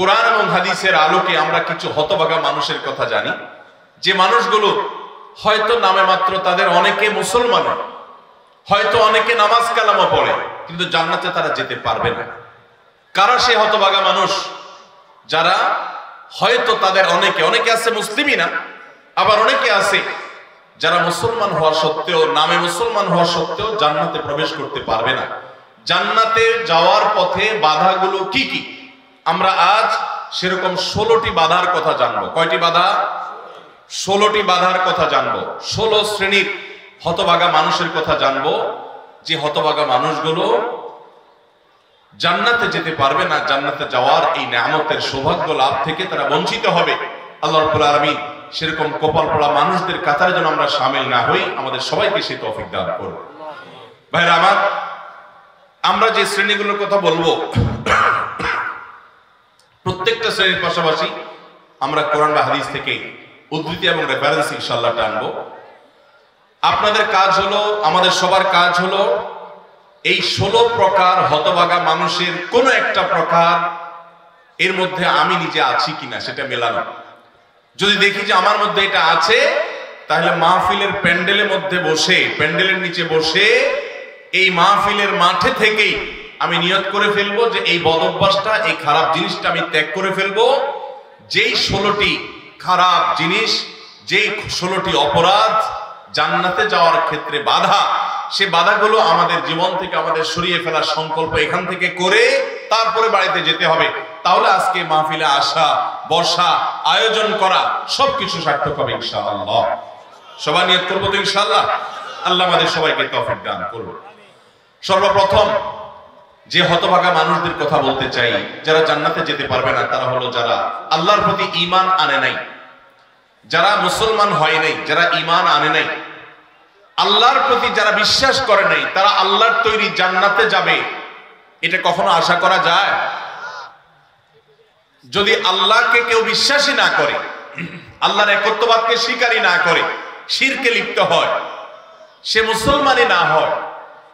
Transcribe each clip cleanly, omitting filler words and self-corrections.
কোরআন এবং হাদিসের আলোকে আমরা কিছু হতভাগা মানুষের কথা জানি, যে মানুষগুলো হয়তো নামে মাত্র তাদের অনেকে মুসলমান, হয়তো অনেকে নামাজ কালামও পড়ে, কিন্তু জান্নাতে তারা যেতে পারবে না। কারা সে হতভাগা মানুষ যারা হয়তো তাদের অনেকে আছে মুসলিমই না, আবার অনেকে আছে যারা মুসলমান হওয়া সত্ত্বেও, নামে মুসলমান হওয়া সত্ত্বেও জান্নাতে প্রবেশ করতে পারবে না। জান্নাতে যাওয়ার পথে বাধাগুলো কি কি, আমরা আজ সেরকম 16টি বাধার কথা জানবো। কয়টি বাধা? 16টি বাধার কথা জানবো। 16 শ্রেণীর হতভাগা মানুষের কথা জানবো, যে হতভাগা মানুষগুলো জান্নাতে যেতে পারবে না। জান্নাতে যাওয়ার এই নিয়ামতের সৌভাগ্য লাভ থেকে তারা বঞ্চিত হবে। আল্লাহ রাব্বুল আলামিন সেরকম কপাল পোড়া মানুষদের কাতারে যেন আমরা শামিল না হই, আমাদের সবাইকে সেই তৌফিক দান করুন। ভাইরা আমার, আমরা যে শ্রেণীগুলোর কথা বলবো, প্রত্যেকটা শ্রেণীর পাশাপাশি আমরা কোরআন বা হাদিস থেকে উদ্ধৃতি এবং রেফারেন্স ইনশাআল্লাহ টানবো। আপনাদের কাজ হলো, আমাদের সবার কাজ হলো, এই 16 প্রকার হতভাগা মানুষের কোন একটা প্রকার এর মধ্যে আমি নিজে আছি কিনা সেটা মেলানো। যদি দেখি যে আমার মধ্যে এটা আছে, তাহলে মাহফিলের প্যান্ডেলের মধ্যে বসে, প্যান্ডেলের নিচে বসে এই মাহফিলের মাঠে থেকেই আমি নিয়ত করে ফেলবো যে এই বদ অভ্যাসটা, এই খারাপ জিনিসটা আমি ত্যাগ করে ফেলবো। যেই 16টি খারাপ জিনিস, যেই 16টি অপরাধ জান্নাতে যাওয়ার ক্ষেত্রে বাধা, সে বাধাগুলো আমাদের জীবন থেকে আমাদের সরিয়ে ফেলার সংকল্প এখান থেকে করে তারপরে বাড়িতে যেতে হবে। তাহলে আজকে মাহফিলে আসা, বসা, আয়োজন করা সবকিছু সার্থক হবে ইনশাআল্লাহ। সবাই নিয়ত করবো তো ইনশাআল্লাহ। আল্লাহ আমাদের সবাইকে তৌফিক দান করুন। সর্বপ্রথম যে হতভাগা মানুষদের কথা বলতে চাই, যারা জান্নাতে যেতে পারবে না, তারা হলো যারা আল্লাহর প্রতি ঈমান আনে নাই, যারা মুসলমান হয় নাই, যারা ঈমান আনে নাই, আল্লাহর প্রতি যারা বিশ্বাস করে নাই, তারা আল্লাহর তৈরি জান্নাতে যাবে এটা কখনো আশা করা যায়? যদি আল্লাহকে কেউ বিশ্বাসই না করে, আল্লাহর একত্ববাদকে স্বীকারই না করে, শিরকে লিপ্ত হয়, সে মুসলমানই না হয়,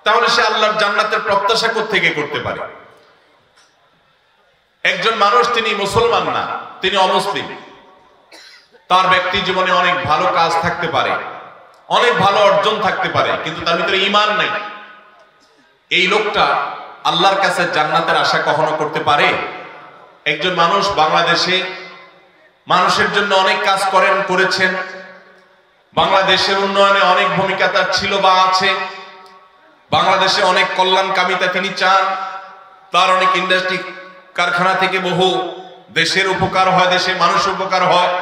তাহলে সে আল্লাহর জান্নাতের প্রত্যাশা কোত্থেকে করতে পারে? একজন মানুষ তিনি মুসলমান না, তিনি অমুসলিম, তার ব্যক্তি জীবনে অনেক ভালো কাজ থাকতে পারে, অনেক ভালো অর্জন থাকতে পারে, কিন্তু তার ভিতরে ঈমান নাই। এই লোকটা আল্লাহর কাছে জান্নাতের আশা কখনো করতে পারে? একজন মানুষ বাংলাদেশে মানুষের জন্য অনেক কাজ করেছেন, বাংলাদেশের উন্নয়নে অনেক ভূমিকা তার ছিল বা আছে, বাংলাদেশে অনেক কল্যাণকামিতা তিনি চান, তার অনেক ইন্ডাস্ট্রি কারখানা থেকে বহু দেশের উপকার হয়, দেশের মানুষ উপকার হয়,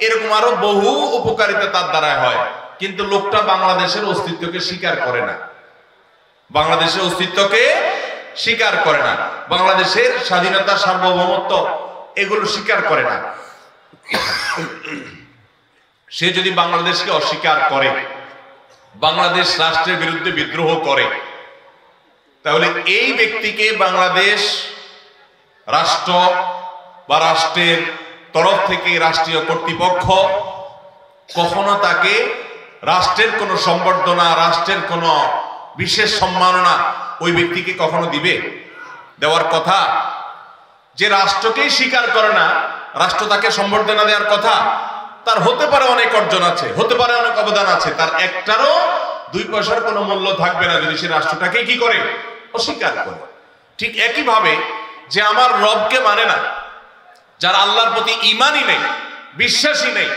এরকম আরো বহু উপকারিতা তার দ্বারা হয়, কিন্তু লোকটা বাংলাদেশের অস্তিত্বকে স্বীকার করে না, বাংলাদেশের অস্তিত্বকে স্বীকার করে না, বাংলাদেশের স্বাধীনতা, সার্বভৌমত্ব এগুলো স্বীকার করে না। সে যদি বাংলাদেশকে অস্বীকার করে, বাংলাদেশ রাষ্ট্রের বিরুদ্ধে বিদ্রোহ করে, তাহলে এই ব্যক্তিকে বাংলাদেশ রাষ্ট্র বা রাষ্ট্রের তরফ থেকে রাষ্ট্রীয় কর্তৃপক্ষ কখনো তাকে রাষ্ট্রের কোনো সম্বর্ধনা, রাষ্ট্রের কোনো বিশেষ সম্মাননা ওই ব্যক্তিকে কখনো দিবে? দেওয়ার কথা। যে রাষ্ট্রকেই স্বীকার করে না, রাষ্ট্র তাকে সম্বর্ধনা দেওয়ার কথা। তার হতে পারে অনেক অর্জন আছে, হতে পারে অনেক অবদান আছে, তার একটারও 2 পয়সার কোনো মূল্য থাকবে না যদি সে রাষ্ট্রটাকে কি করে? অস্বীকার করে। ঠিক একই ভাবে যে আমার রবকে মানে না, যার আল্লাহর প্রতি ঈমানই নেই, বিশ্বাসই নেই,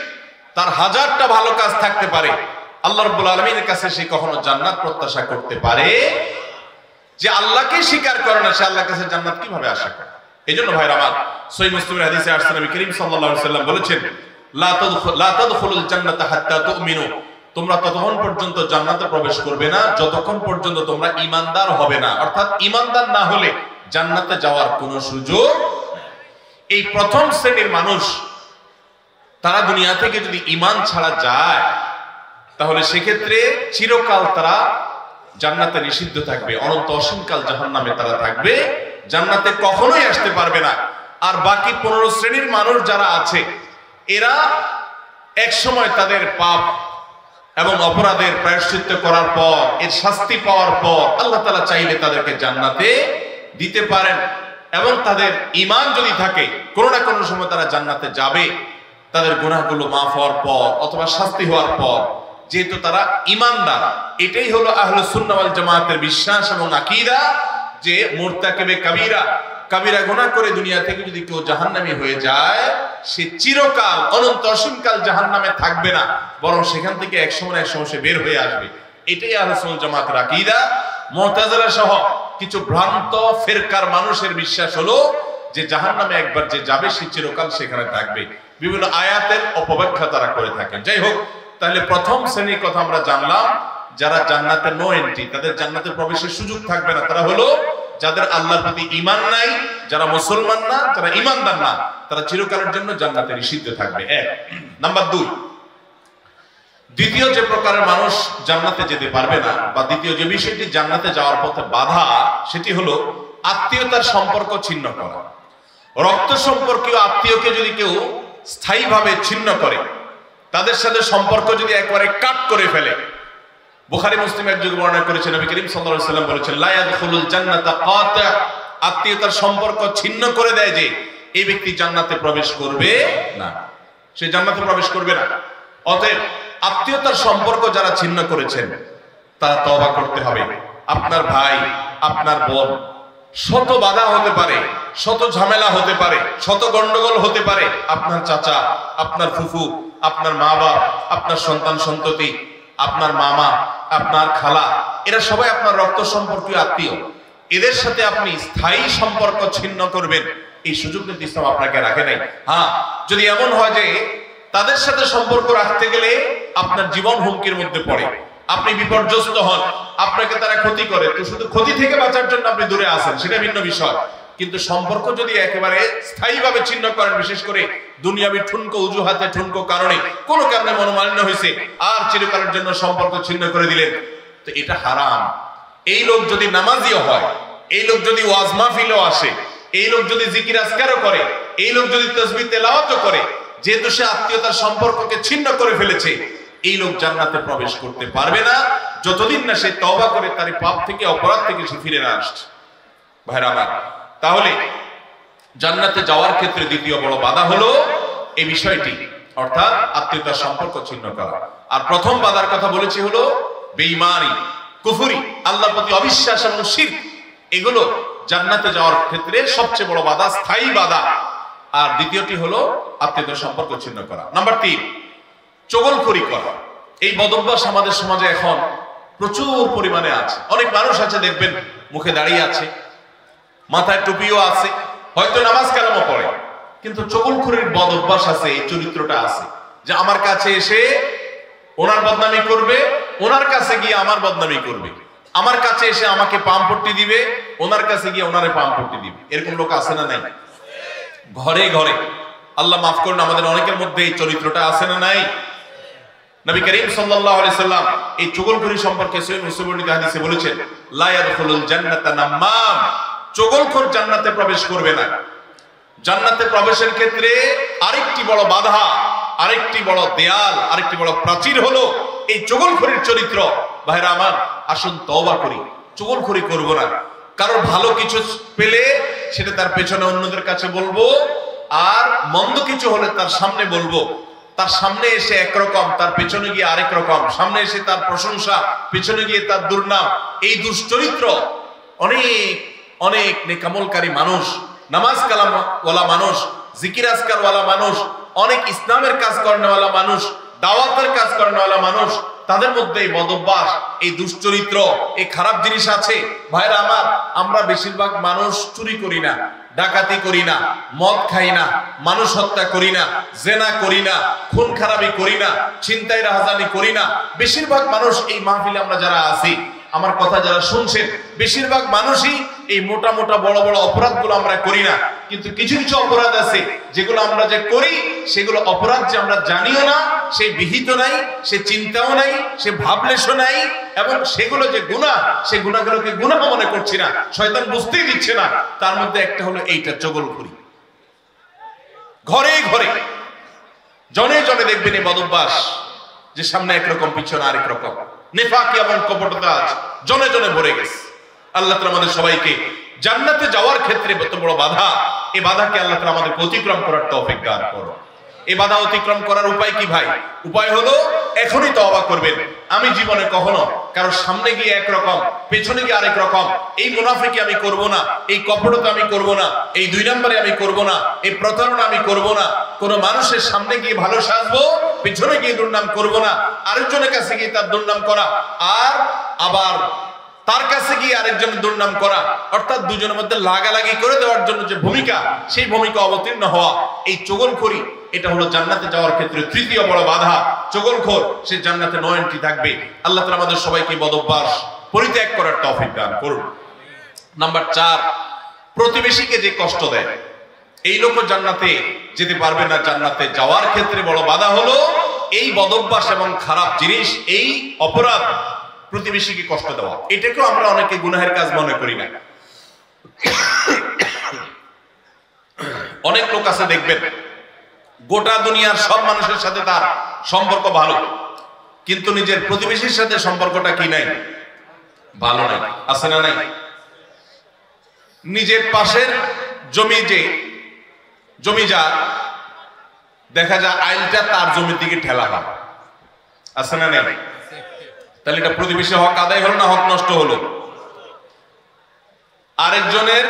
তার হাজারটা ভালো কাজ থাকতে পারে, আল্লাহ রাব্বুল আলামিনের কাছে সে কখনো জান্নাত প্রত্যাশা করতে পারে? যে আল্লাহকে স্বীকার করে না, সে আল্লাহর কাছে জান্নাত কিভাবে আশা করে? এইজন্য ভাইরা আমার, সহিহ মুসলিমের হাদিসে আসছে, নবী করিম সাল্লাল্লাহু আলাইহি ওয়াসাল্লাম বলেছেন, লা তাদখুলুল জান্নাতা হাত্তা তুমিনু, তোমরা ততক্ষণ পর্যন্ত জান্নাতে প্রবেশ করবে না যতক্ষণ পর্যন্ত তোমরা ঈমানদার হবে না। অর্থাৎ ঈমানদার না হলে জান্নাতে যাওয়ার কোনো সুযোগ। এই প্রথম শ্রেণীর মানুষ, তারা দুনিয়া থেকে যদি ঈমান ছাড়া যায়, তাহলে সেক্ষেত্রে চিরকাল তারা জান্নাতে নিষিদ্ধ থাকবে, অনন্ত অসীমকাল জাহান্নামে তারা থাকবে, জান্নাতে কখনোই আসতে পারবে না। আর বাকি 15 শ্রেণীর মানুষ যারা আছে, এরা এক সময় তাদের পাপ এবং অপরাধের প্রায়শ্চিত্ত করার পর, এর শাস্তি পাওয়ার পর আল্লাহ তাআলা চাইলে তাদেরকে জান্নাতে দিতে পারেন। এবং তাদের ঈমান যদি থাকে, কোনো না কোনো সময় তারা জান্নাতে যাবে, তাদের গুনাহগুলো মাফ হওয়ার পর অথবা শাস্তি হওয়ার পর, যেহেতু তারা ঈমানদার। এটাই হলো আহলুস সুন্নাহ ওয়াল জামাতের বিশ্বাস এবং আকীদা, যে মুরতাকিবে কাবীরা, কাবীরা গুনাহ করে দুনিয়া থেকে যদি কেউ জাহান্নামী হয়ে যায়, সে চিরকাল অনন্ত অসীমকাল জাহান্নামে থাকবে না, বরং সেখান থেকে এক সময় সে বের হয়ে আসবে। এটাই আহলুস সুন্নাহ ওয়াল জামাতের আকীদা। মুতাজিলা সহ কিছু ভ্রান্ত ফিরকার মানুষের বিশ্বাস হলো যে জাহান্নামে একবার যে যাবে সে চিরকাল সেখানে থাকবে। বিভিন্ন আয়াতের অপব্যাখ্যা তারা করে থাকেন। যাই হোক, তাহলে প্রথম শ্রেণীর কথা আমরা জানলাম, যারা জান্নাতে নো এন্ট্রি, তাদের জান্নাতে প্রবেশের সুযোগ থাকবে না, তারা হলো যাদের আল্লাহর প্রতি ঈমান নাই, যারা মুসলমান না, যারা ঈমানদার না, তারা চিরকালের জন্য জান্নাতে নিষিদ্ধ থাকবে। এক নাম্বার 2, দ্বিতীয় যে প্রকারের মানুষ জান্নাতে যেতে পারবে না, বা দ্বিতীয় যে বিষয়টি জান্নাতে যাওয়ার পথে বাধা, সেটি হলো আত্মীয়তার সম্পর্ক ছিন্ন করা। রক্ত সম্পর্কীয় আত্মীয়কে যদি কেউ স্থায়ীভাবে ছিন্ন করে, তাদের সাথে সম্পর্ক যদি একবারে কাট করে ফেলে, বুখারী মুসলিম এক যুগে বর্ণনা করেছেন, নবী করিম সাল্লাল্লাহু আলাইহি ওয়াসাল্লাম বলেছেন, লা ইয়াদখুলুল জান্নাতা কাতি', আত্মীয়তার সম্পর্ক ছিন্ন করে দেয় যে এই ব্যক্তি জান্নাতে প্রবেশ করবে না, সে জান্নাতে প্রবেশ করবে না। অতএব আত্মীয়তার সম্পর্ক যারা ছিন্ন করেছেন তারা তওবা করতে হবে। আপনার ভাই, আপনার বোন, শত বাধা হতে পারে, শত ঝামেলা হতে পারে, শত গন্ডগোল হতে পারে, আপনার চাচা, আপনার ফুফু, আপনার মা বাপ, আপনার সন্তান সন্ততি, আপনার মামা, আপনার খালা, এরা সবাই আপনার রক্ত সম্পর্কীয় আত্মীয়। এদের সাথে আপনি স্থায়ী সম্পর্ক ছিন্ন করবেন, এই সুযোগ কিন্তু ইসলাম আপনাকে রাখে নাই। হ্যাঁ, যদি এমন হয় যে তাদের সাথে সম্পর্ক রাখতে গেলে আপনার জীবন হুমকির মধ্যে পড়ে, আপনি বিপর্যস্ত হন, আপনাকে তারা ক্ষতি করে, তো শুধু ক্ষতি থেকে বাঁচার জন্য আপনি দূরে আসেন, সেটা ভিন্ন বিষয়। কিন্তু সম্পর্ক যদি একেবারে স্থায়ীভাবে ছিন্ন করেন, বিশেষ করে দুনিয়াবি ঠুনকো অজুহাতে, ঠুনকো কারণে, কোনো কারণে মনোমালিন্য হয়েছে, আর চিরকালের জন্য সম্পর্ক ছিন্ন করে দিলেন, তো এটা হারাম। এই লোক যদি নামাজিও হয়, এই লোক যদি ওয়াজ মাহফিলও আসে, এই লোক যদি জিকির আজকারও করে, এই লোক যদি তাসবিহ তেলাওয়াতও করে, যেহেতু সে আত্মীয়তার সম্পর্ককে ছিন্ন করে ফেলেছে, এই লোক জান্নাতে প্রবেশ করতে পারবে না যতদিন না সে তওবা করে তার পাপ থেকে, অপরাধ থেকে সে ফিরে না আসছে। ভাইরা আমার, তাহলে জান্নাতে যাওয়ার ক্ষেত্রে দ্বিতীয় বড় বাধা হলো এই বিষয়টি, অর্থাৎ আত্মীয়তার সম্পর্ক ছিন্ন করা। আর প্রথম বাধার কথা বলেছি হলো বেঈমানি, কুফরি, আল্লাহর প্রতি অবিশ্বাস এবং শিরক, এগুলো জান্নাতে যাওয়ার ক্ষেত্রে সবচেয়ে বড় বাধা, স্থায়ী বাধা। আর দ্বিতীয়টি হলো আত্মীয়তার সম্পর্ক ছিন্ন করা। নাম্বার 3, চগলখড়ি করা। এই বদভ্যাস আমাদের সমাজে এখন প্রচুর পরিমাণে আছে। অনেক মানুষ আছে দেখবেন মুখে দাঁড়িয়ে আছে, মাথায় টুপিও আছে, হয়তো নামাজ কালামও পড়ে, কিন্তু চগলখড়ির বদভ্যাস আছে, এই চরিত্রটা আছে যে আমার কাছে এসে ওনার বদনামি করবে, ওনার কাছে গিয়ে আমার বদনামি করবে, আমার কাছে এসে আমাকে পামপট্টি দিবে, ওনার কাছে গিয়ে ওনারে পামপট্টি দিবে। এরকম লোক আছে না নাই? ঘরে ঘরে, আল্লাহ মাফ করুন, আমাদের অনেকের মধ্যে এই চরিত্রটা আছে না নাই? নবী করিম সাল্লাল্লাহু আলাইহি সাল্লাম এই চগলখড়ি সম্পর্কে সহিহ মুসলিম বর্ণিত হাদিসে বলেছেন, লা ইয়াদখুলুল জান্নাতা নাম্মাম, চগলখড় জান্নাতে প্রবেশ করবে না। জান্নাতে প্রবেশের ক্ষেত্রে আরেকটি বড় বাধা, আরেকটি বড় দেয়াল, আরেকটি বড় প্রাচীর হলো এই চগলখড়ির চরিত্র। ভাইরা আমার, আসুন তওবা করি, চগলখড়ি করব না। কারোর ভালো কিছু পেলে সেটা তার পেছনে অন্যদের কাছে বলবো, আর মন্দ কিছু হলে তার সামনে বলবো। তার সামনে এসে একরকম, তার পেছনে গিয়ে আরেক রকম, সামনে এসে তার প্রশংসা, পেছনে গিয়ে তার দুর্নাম। এই দুশ্চরিত্র অনেক অনেক নেকামলকারী মানুষ, নামাজ কালাম ওয়ালা মানুষ, জিকির আজকার ওয়ালা মানুষ, অনেক ইসলামের কাজ করেনওয়ালা মানুষ, দাওয়াতের কাজ করেনওয়ালা মানুষ, তাদের মধ্যে এই বদভ্যাস, এই দুশ্চরিত্র, এই খারাপ জিনিস আছে। ভাইরা আমার, আমরা বেশিরভাগ মানুষ চুরি করি না, ডাকাতি করি না, মদ খাই না, মানুষ হত্যা করি না, জেনা করি না, খুন খারাপি করি না, ছিনতাই রাহাজানি করি না। বেশিরভাগ মানুষ এই মাহফিলে আমরা যারা আছি, আমার কথা যারা শুনছেন, বেশিরভাগ মানুষই এই মোটা মোটা বড় বড় অপরাধগুলো আমরা করি না। কিন্তু কিছু কিছু অপরাধ আছে যেগুলো আমরা যে করি, সেগুলো অপরাধ যে আমরা জানিও না, সে বিহিত নাই, সে চিন্তাও নাই, সে ভাবলেশও নাই, এবং সেগুলো যে গুনাহ, সে গুনাহগুলোকে গুনাহ মনে করছি না, শয়তান বুঝতেই দিচ্ছে না। তার মধ্যে একটা হলো এইটা, চগলখড়ি। ঘরে ঘরে, জনে জনে দেখবেন এই বদভ্যাস, যে সামনে একরকম, পিছনে আরেক রকম, নেফাকি এবং কপটতা জনে জনে ভরে গেছে। আল্লাহ তাআলা আমাদের সবাইকে জান্নাতে যাওয়ার ক্ষেত্রে এত বড় বাধা, এই বাধাকে আল্লাহ তাআলা আমাদেরকে অতিক্রম করার তৌফিক দান করুন। এই বাধা অতিক্রম করার উপায় কি ভাই? উপায় হলো এখনই তওবা করবেন। আমি জীবনে কখনো কারো সামনে গিয়ে একরকম, পেছনে গিয়ে আরেক রকম, এই মুনাফিকি আমি করব না, এই কপটতা আমি করব না, এই 2 নম্বরে আমি করব না, এই প্রতারণা আমি করব না, কোন মানুষের সামনে গিয়ে ভালো সাজবো, পেছনে গিয়ে দুর্নাম করব না, আরেকজনের কাছে গিয়ে তার দুর্নাম করা, আর আবার তার কাছে গিয়ে আরেকজনের দুর্নাম করা, অর্থাৎ দুজনের মধ্যে লাগালাগি করে দেওয়ার জন্য যে ভূমিকা, সেই ভূমিকা অবতীর্ণ হওয়া, এই চগলখড়ি, এটা হলো জান্নাতে যাওয়ার ক্ষেত্রে তৃতীয় বড় বাধা। চগলখোর সে জান্নাতে নো এন্ট্রি থাকবে। আল্লাহ তাআলা আমাদের সবাইকে বদঅভ্যাস পরিত্যাগ করার তৌফিক দান করুন। নাম্বার 4, প্রতিবেশীকে যে কষ্ট দেয়, এই লোক জান্নাতে যেতে পারবে না। জান্নাতে যাওয়ার ক্ষেত্রে বড় বাধা হলো এই বদঅভ্যাস এবং খারাপ জিনিস, এই অপরাধ, প্রতিবেশীকে কষ্ট দেওয়া। এটাকেও আমরা অনেকে গুনাহের কাজ মনে করি না। অনেক লোক আছে দেখবেন গোটা দুনিয়ার সব মানুষের সাথে তার সম্পর্ক ভালো, কিন্তু নিজের প্রতিবেশীর সাথে সম্পর্কটা কি নাই? ভালো নাই। আছে না নাই? নিজের পাশের জমি যা দেখা যায় আইলটা তার জমির দিকে ঠেলা হয়। আছে না নাই? তাহলে এটা প্রতিবেশী হক আদায় হলো না হক নষ্ট হলো? আরেকজনের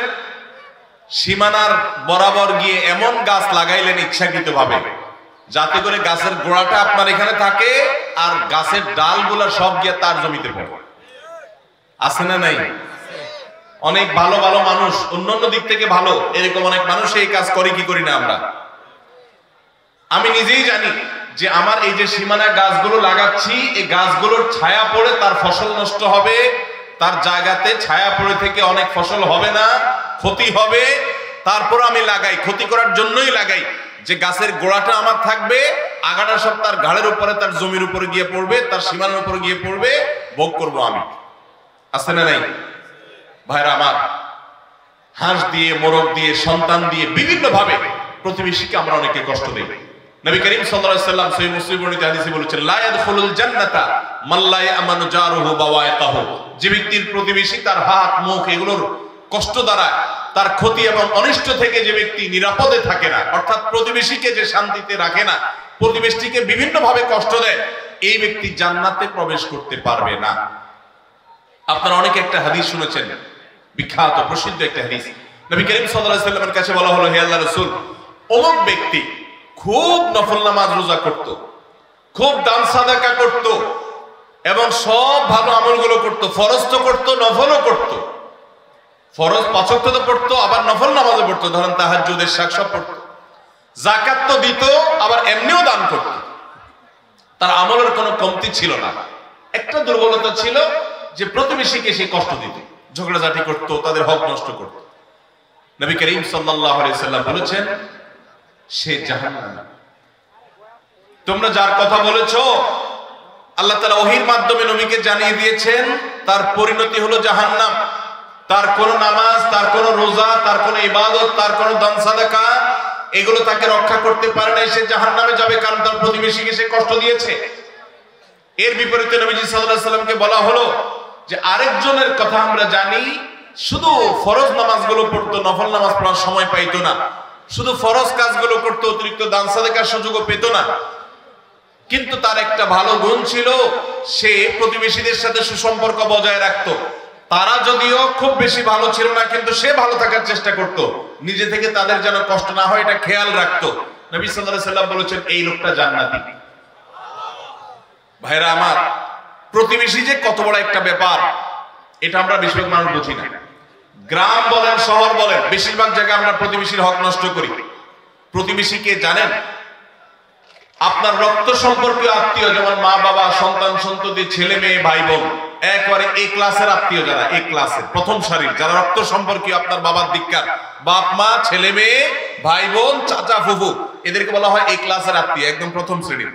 সীমানার বরাবর গিয়ে এমন গাছ লাগাইলেন ইচ্ছাকৃতভাবে, যাতে করে গাছের গোড়াটা আপনার এখানে থাকে আর গাছের ডালগুলা সব গিয়ে তার জমিতে পড়ে। আছে না নাই? অনেক ভালো ভালো মানুষ, অন্যান্য দিক থেকে ভালো, এরকম অনেক মানুষ এই কাজ করে কি করি না আমরা? আমি নিজেই জানি যে আমার এই যে সীমানায় গাছগুলো লাগাচ্ছি, এই গাছগুলোর ছায়া পড়ে তার ফসল নষ্ট হবে, তার জায়গাতে ছায়া পড়ে থেকে অনেক ফসল হবে না, ক্ষতি হবে। তারপর আমি লাগাই, ক্ষতি করার জন্যই লাগাই, যে গাছের গোড়াটা আমার থাকবে, আগাটা সব তার ঘাড়ের উপরে, তার জমির উপরে গিয়ে পড়বে, তার সীমানার উপরে গিয়ে পড়বে, ভোগ করব আমি। আছে না নাই? ভাইরা আমার, হাঁস দিয়ে, মোরগ দিয়ে, সন্তান দিয়ে, বিভিন্ন ভাবে প্রতিবেশীকে আমরা অনেকে কষ্ট দেই। নবী করিম সাল্লাল্লাহু আলাইহি ওয়াসাল্লাম সহিহ মুসলিম বর্ণিত হাদিসে বলেছেন, লা ইয়াদখুলুল জান্নাতা মান লা ইয়ামানু জারুহু বাওয়াইকাহু। যে ব্যক্তির প্রতিবেশী তার হাত, মুখ এগুলোর কষ্ট দ্বারা, তার ক্ষতি এবং অনিষ্ট থেকে যে ব্যক্তি নিরাপদে থাকে না, অর্থাৎ প্রতিবেশীকে যে শান্তিতে রাখে না, প্রতিবেশীকে বিভিন্ন ভাবে কষ্ট দেয়, এই ব্যক্তি জান্নাতে প্রবেশ করতে পারবে না। আপনারা অনেকে একটা হাদিস শুনেছেন, বিখ্যাত প্রসিদ্ধ একটা হাদিস। নবী করিম সাল্লাল্লাহু আলাইহি ওয়াসাল্লামের কাছে বলা হলো, হে আল্লাহর রাসূল, অমুক ব্যক্তি খুব নফল নামাজ রোজা করত, খুব দান সাদাকা করত, এবং সব ভালো আমলগুলো করত, ফরজ তো করত, নফলও করত। ফরজ 5 ওয়াক্ত তো পড়তো, আবার নফল নামাজও পড়তো, ধরেন তাহাজ্জুদ, ইশরাক সব পড়তো, যাকাত তো দিত, আবার এমনিও দান করত। তার আমলের কোনো কমতি ছিল না। একটা দুর্বলতা ছিল যে প্রতিবেশীকে সে কষ্ট দিত, ঝগড়াঝাটি করত, তাদের হক নষ্ট করত। নবী করিম সাল্লাল্লাহু আলাইহি সাল্লাম বলেছেন, সে জাহান্নামী। তোমরা যার কথা বলেছো, আল্লাহ তাআলা ওহীর মাধ্যমে নবীকে জানিয়ে দিয়েছেন, তার পরিণতি হলো জাহান্নাম। তার কোন নামাজ, তার কোন রোজা, তার কোন ইবাদত, তার কোন দান সাদাকা, এগুলো তাকে রক্ষা করতে পারে না, সে জাহান্নামে যাবে, কারণ তার প্রতিবেশীকে সে কষ্ট দিয়েছে। এর বিপরীতে নবীজি সাল্লাল্লাহু আলাইহি সাল্লামকে বলা হলো যে আরেকজনের কথা আমরা জানি, শুধু ফরজ নামাজগুলো পড়তো, নফল নামাজ পড়ার সময় পাইতো না, শুধু ফরজ কাজগুলো করতো, অতিরিক্ত দান সাদাকার সুযোগও পেত না, কিন্তু তার একটা ভালো গুণ ছিল, সে প্রতিবেশীদের সাথে সুসম্পর্ক বজায় রাখতো। তারা যদিও খুব বেশি ভালো ছিল না, কিন্তু সে ভালো থাকার চেষ্টা করত, নিজে থেকে তাদের যেন কষ্ট না হয় এটা খেয়াল রাখতো। নবী সাল্লাল্লাহু আলাইহি সাল্লাম বলেছেন, এই লোকটা জান্নাতি। ভাইরা আমার, প্রতিবেশী যে কত বড় একটা ব্যাপার, এটা আমরা বেশিরভাগ মানুষ বুঝি না। গ্রাম বলেন, শহর বলেন, বেশিরভাগ জায়গায় আমরা প্রতিবেশীর হক নষ্ট করি। প্রতিবেশীকে জানেন? আপনার রক্ত সম্পর্কীয় আত্মীয়, যেমন মা বাবা, সন্তান সন্ততি, ছেলে মেয়ে, ভাই বোন, একবারে এই ক্লাসের আত্মীয়, যারা এই ক্লাসের প্রথম সারির, যারা রক্ত সম্পর্কীয় আপনার বাবার দিককার, বাপ মা, ছেলে মেয়ে, ভাই বোন, চাচা ফুফু, এদেরকে বলা হয় এই ক্লাসের আত্মীয়, একদম প্রথম শ্রেণীর।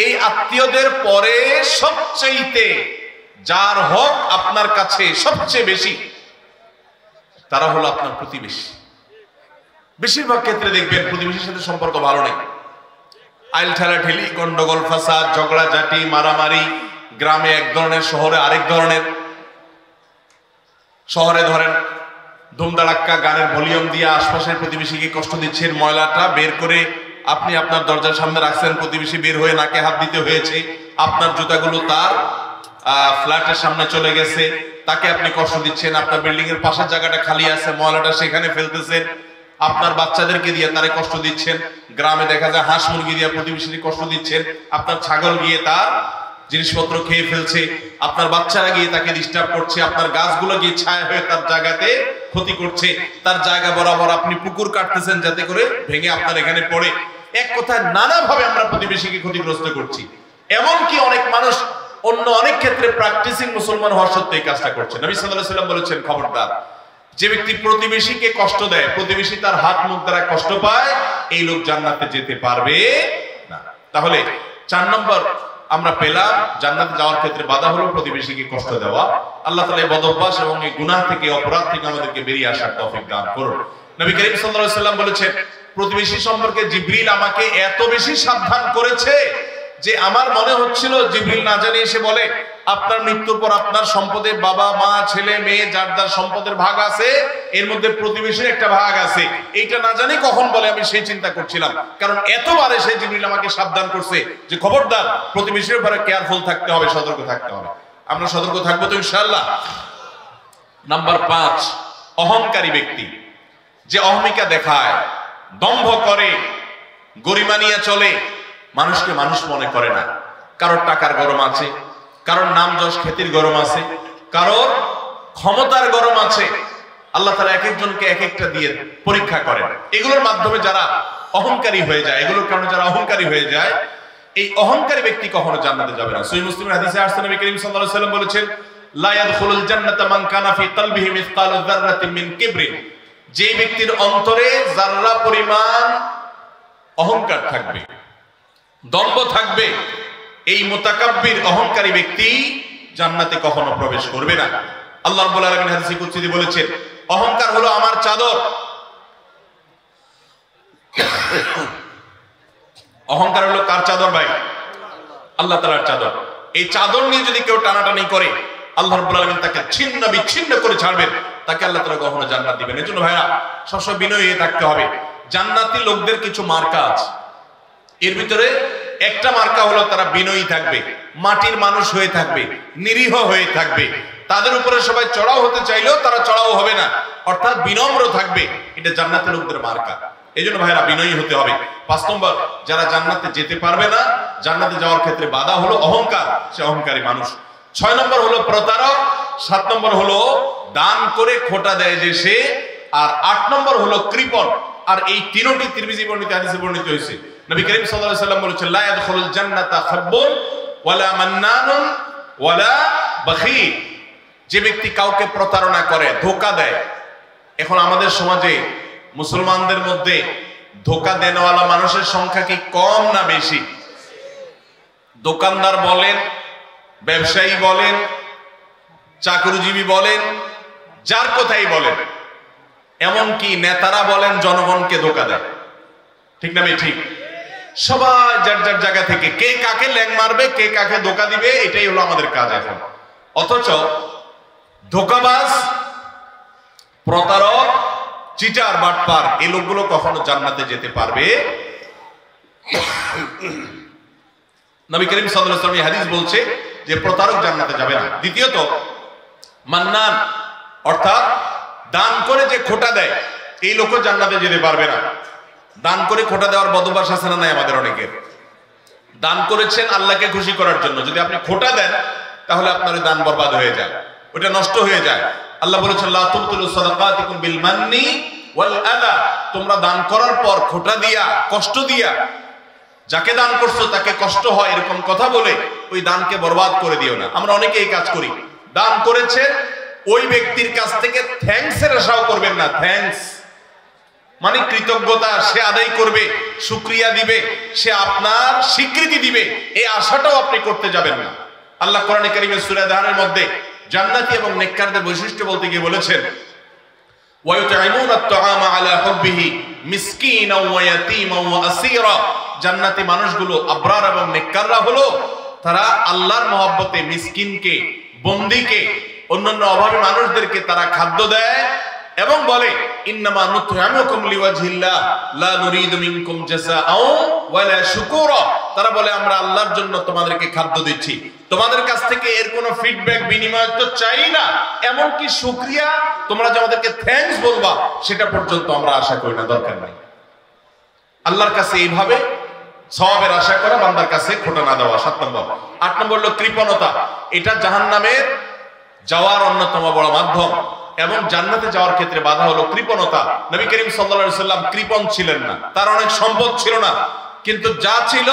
এই আত্মীয়দের পরে সবচেয়ে যার হক আপনার কাছে সবচেয়ে বেশি, তারা হলো আপনার প্রতিবেশী। বেশিরভাগ ক্ষেত্রে দেখবেন প্রতিবেশীর সাথে সম্পর্ক ভালো নেই, আইল ঠেলাঠেলি, গন্ডগোল, ফাসাদ, ঝগড়াঝাটি, মারামারি, গ্রামে এক ধরনের, শহরে আরেক ধরনের। শহরে ধরেন ধুমধাড়াক্কা গানের ভলিউম দিয়ে আশপাশের প্রতিবেশীকে কষ্ট দিচ্ছেন, ময়লাটা বের করে আপনি আপনার দরজার সামনে রাখছেন, প্রতিবেশী বের হয়ে নাকে হাত দিতে হয়েছে, আপনার জুতাগুলো তার ফ্ল্যাটের সামনে চলে গেছে, তাকে আপনি কষ্ট দিচ্ছেন, আপনার বিল্ডিং এর পাশের জায়গাটা খালি আছে, ময়লাটা সেখানে ফেলতেছেন, আপনার বাচ্চাদেরকে দিয়ে তারে কষ্ট দিচ্ছেন, গ্রামে দেখা যায় হাঁস মুরগি দিয়ে প্রতিবেশীকে কষ্ট দিচ্ছেন, আপনার ছাগল গিয়ে তার জিনিসপত্র খেয়ে ফেলছে, আপনার বাচ্চারা গিয়ে তাকে ডিস্টার্ব করছে, আপনার গাছগুলো গিয়ে ছায়া হয়ে তার জায়গাতে ক্ষতি করছে, তার জায়গা বরাবর আপনি পুকুর কাটতেছেন যাতে করে ভেঙে আপনার এখানে পড়ে। এক কথায় নানাভাবে আমরা প্রতিবেশীকে ক্ষতিগ্রস্ত করছি। এমনকি অনেক মানুষ অন্য অনেক ক্ষেত্রে প্র্যাকটিসিং মুসলমান হওয়ার সত্ত্বেও এই কাজটা করছে। নবী সাল্লাল্লাহু আলাইহি ওয়াসাল্লাম বলেছেন, খবরদার, যে ব্যক্তি প্রতিবেশীকে কষ্ট দেয়, প্রতিবেশী তার হাত মুখ দ্বারা কষ্ট পায়, এই লোক জান্নাতে যেতে পারবে না। তাহলে 4 নম্বর আমরা পেলাম, জান্নাতে যাওয়ার ক্ষেত্রে বাধা হলো প্রতিবেশীকে কষ্ট দেওয়া। আল্লাহ তাআলা এই বদঅভ্যাস এবং এই গুনাহ থেকে, অপরাধ থেকে আমাদেরকে বেরিয়ে আসার তৌফিক দান করুন। নবী করিম সাল্লাল্লাহু আলাইহি ওয়াসাল্লাম বলেছেন, প্রতিবেশী সম্পর্কে জিবরিল আমাকে এত বেশি সাবধান করেছে যে আমার মনে হচ্ছিল জিবরিল না জানি এসে বলে, আপনার মৃত্যুর পর আপনার সম্পদে বাবা মা ছেলে মেয়ে যার যার সম্পদের ভাগ আছে, এর মধ্যে প্রতিবেশীর একটা ভাগ আছে, এইটা না জানি কখন বলে আমি সেই চিন্তা করছিলাম। কারণ এতবারে সেই জিবরিল আমাকে সাবধান করছে যে খবরদার, প্রতিবেশীর ব্যাপারে কেয়ারফুল থাকতে হবে, সতর্ক থাকতে হবে। আমরা সতর্ক থাকবো তো ইনশাআল্লাহ। নাম্বার 5, অহংকারী ব্যক্তি, যে অহমিকা দেখায়, দম্ভ করে, গরিমা নিয়ে চলে, মানুষকে মানুষ মনে করে না। কারোর টাকার গরম আছে, কারোর নাম যশ খ্যাতির গরম আছে, কারোর ক্ষমতার গরম আছে। আল্লাহ তাআলা এক একজনকে এক একটা দিয়ে পরীক্ষা করেন। এগুলোর মাধ্যমে যারা অহংকারী হয়ে যায়, এগুলোর কারণে যারা অহংকারী হয়ে যায়, এই অহংকারী ব্যক্তি কখনো জান্নাতে যাবে না। সহিহ মুসলিমের হাদিসে আসছে, নবী করিম সাল্লাল্লাহু আলাইহি ওয়াসাল্লাম বলেছেন, লা ইয়াদখুলুল জান্নাতা মান কানা ফি কলবিহি মিসকালু যাররাতিন মিন কিবরিন, যে ব্যক্তির অন্তরে যাররা পরিমাণ অহংকার থাকবে, দম্ভ থাকবে, এই মুতাকাব্বির অহংকারী ব্যক্তি জান্নাতে কখনো প্রবেশ করবে না। আল্লাহ রাব্বুল আলামিন হাদিসে কুদসিতে বলেছেন, অহংকার হলো আমার চাদর। অহংকার হলো কার চাদর ভাই? আল্লাহ তাআলার চাদর। এই চাদর নিয়ে যদি কেউ টানাটানি করে, আল্লাহ রাব্বুল আলামিন তাকে ছিন্ন বিচ্ছিন্ন করে ছাড়বেন, তাকে আল্লাহ তাআলা কখনো জান্নাত দিবেন। এজন্য ভাইরা সবসময় বিনয়ী হয়ে থাকতে হবে। জান্নাতি লোকদের কিছু মার্কা আছে, এর ভিতরে একটা মার্কা হলো তারা বিনয়ী থাকবে, মাটির মানুষ হয়ে থাকবে, নিরীহ হয়ে থাকবে, তাদের উপরে সবাই চড়াও হতে চাইলেও তারা চড়াও হবে না, অর্থাৎ বিনম্র থাকবে। এটা জান্নাতের লোকদের মার্কা। এই জন্য ভাইরা বিনয়ী হতে হবে। 5 নম্বর, যারা জান্নাতে যেতে পারবে না, জান্নাতে যাওয়ার ক্ষেত্রে বাধা হলো অহংকার, সে অহংকারী মানুষ। 6 নম্বর হলো প্রতারক, 7 নম্বর হলো দান করে খোটা দেয় যে সে, আর 8 নম্বর হলো কৃপণ। আর এই তিনটি তিরমিজি বর্ণিত হাদিসে বর্ণিত হয়েছে। নবী করিম সাল্লাল্লাহু আলাইহি ওয়াসাল্লাম বলেছেন, লা ইয়াদখুলুল জান্নাতা খাব্বুন ওয়ালা মান্নানুন ওয়ালা বাখীল, যে ব্যক্তি কাউকে প্রতারণা করে, ধোঁকা দেয়। এখন আমাদের সমাজে মুসলমানদের মধ্যে ধোঁকা দেনওয়ালা মানুষের সংখ্যা কি কম না বেশি? দোকানদার বলেন, ব্যবসায়ী বলেন, চাকরিজীবী বলেন, যার কথাই বলেন, এমনকি নেতারা বলেন, জনগণকে ধোঁকা দেয়। ঠিক না? ঠিক। সবাই যার যার জায়গা থেকে কে কাকে ল্যাং মারবে, কে কাকে ধোঁকা দিবে, এটাই হলো আমাদের কাজ এখন। অথচ ধোঁকাবাজ, প্রতারক, চিটার, বাটপার, এই লোকগুলো কখনো জান্নাতে যেতে পারবে। নবী করিম সাল্লাল্লাহু আলাইহি ওয়াসাল্লাম হাদিস বলছে যে প্রতারক জান্নাতে যাবে না। দ্বিতীয়ত, মান্নান, অর্থাৎ দান করে যে খোটা দেয়, এই লোকও জান্নাতে যেতে পারবে না। দান করে খোটা দেওয়ার বদভ্যাস আছে না নাই আমাদের অনেকের? দান করেছেন আল্লাহকে খুশি করার জন্য, যদি আপনি খোটা দেন তাহলে আপনার দান বরবাদ হয়ে যায়, ওটা নষ্ট হয়ে যায়। আল্লাহ বলেছেন, লা তুবতিলু সাদাকাতিকুম বিল মান্নি ওয়াল আযা, তোমরা দান করার পর খোটা দিয়া, কষ্ট দিয়া, যাকে দান করছো তাকে কষ্ট হয় এরকম কথা বলে ওই দানকে বরবাদ করে দিও না। আমরা অনেকে এই কাজ করি। দান করেছেন, ওই ব্যক্তির কাছ থেকে থ্যাঙ্কস এর আশাও করবেন না। থ্যাঙ্কস মানে কৃতজ্ঞতা, সে আদায় করবে, শুকরিয়া দিবে, সে আপনার স্বীকৃতি দিবে, এই আশাটাও আপনি করতে যাবেন না। আল্লাহ কোরআনে কারীমের সূরা দানের মধ্যে জান্নাতি এবং নেককারদের বৈশিষ্ট্য বলতে গিয়ে বলেছেন, ওয়া ইউতঈমুনা আত-তাআমা আলা হুব্বিহি মিসকিনাও ওয়া ইয়াতীমান ওয়া আসীরা, জান্নাতি মানুষগুলো, আবরার এবং নেককাররা হলো তারা আল্লাহর মহব্বতে মিসকিনকে, বন্দীকে, অন্যান্য অভাবী মানুষদেরকে তারা খাদ্য দেয় এবং বলে ইন্নামা নুতইমুকুম লিওয়াজহিল্লাহ লা নুরিদু মিনকুম জাযাআও ওয়ালা শুকুরা। তারা বলে আমরা আল্লাহর জন্য তোমাদেরকে খাদ্য দিচ্ছি, তোমাদের কাছ থেকে এর কোনো ফিডব্যাক বিনিময় তো চাই না, এমনকি শুকরিয়া তোমরা যে আমাদেরকে থ্যাঙ্কস বলবা সেটা পর্যন্ত আমরা আশা করি না, দরকার নাই। আল্লাহর কাছে এইভাবে সওয়াবের আশা করা, বান্দার কাছে খোটা না দেওয়া 7 নম্বর। 8 নম্বর হলো কৃপণতা। এটা জাহান্নামের যাওয়ার অন্যতম বড় মাধ্যম এবং জান্নাতে যাওয়ার ক্ষেত্রে বাধা হলো কৃপণতা। নবী করিম সাল্লাল্লাহু আলাইহি সাল্লাম কৃপণ ছিলেন না, তার অনেক সম্পদ ছিল না, কিন্তু যা ছিল